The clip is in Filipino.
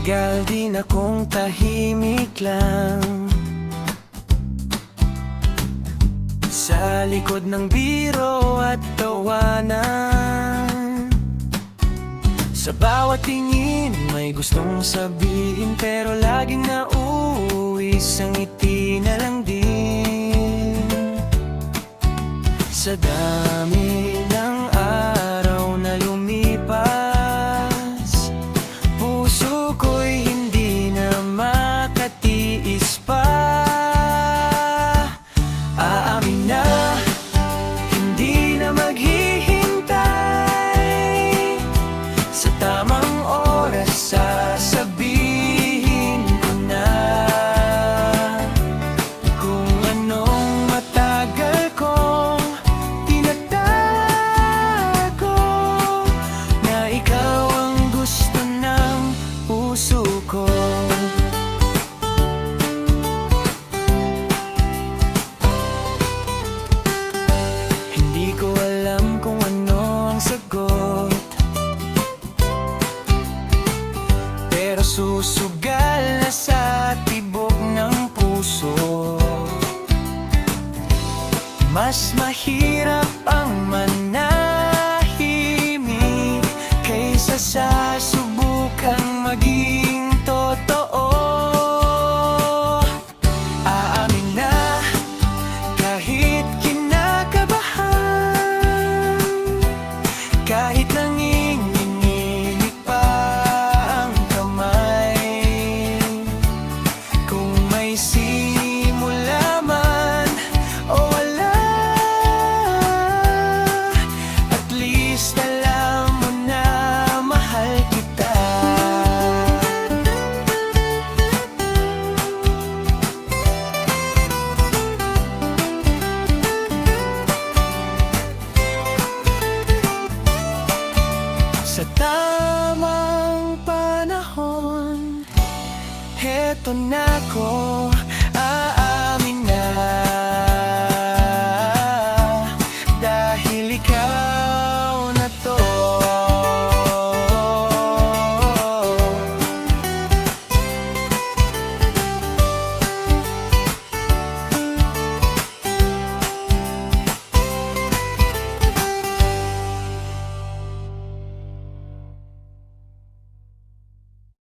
Matagal din akong tahimik lang sa likod ng biro at tawanan. Sa bawat tingin may gustong sabihin, pero laging nauuwi sa ngiti na lang din. Sa dami ng araw na lumipas, puso ko'y hindi na makatiis pa. Aamin na, hindi na maghihintay. Sa tamang oras sasabihin ko na kung anong matagal kong tinatago, na ikaw ang gusto ng puso ko. Hindi ko alam kung ano ang sagot, pero susugal na sa tibok ng puso. Mas mahirap ang manahimik kaysa sa subukang maging totoo. Aamin na, kahit kinakabahan, kahit nanginginig pa ang kamay, kung may simula man o wala, at least alam mo na mahal kita. Sa tamang panahon, heto na ako.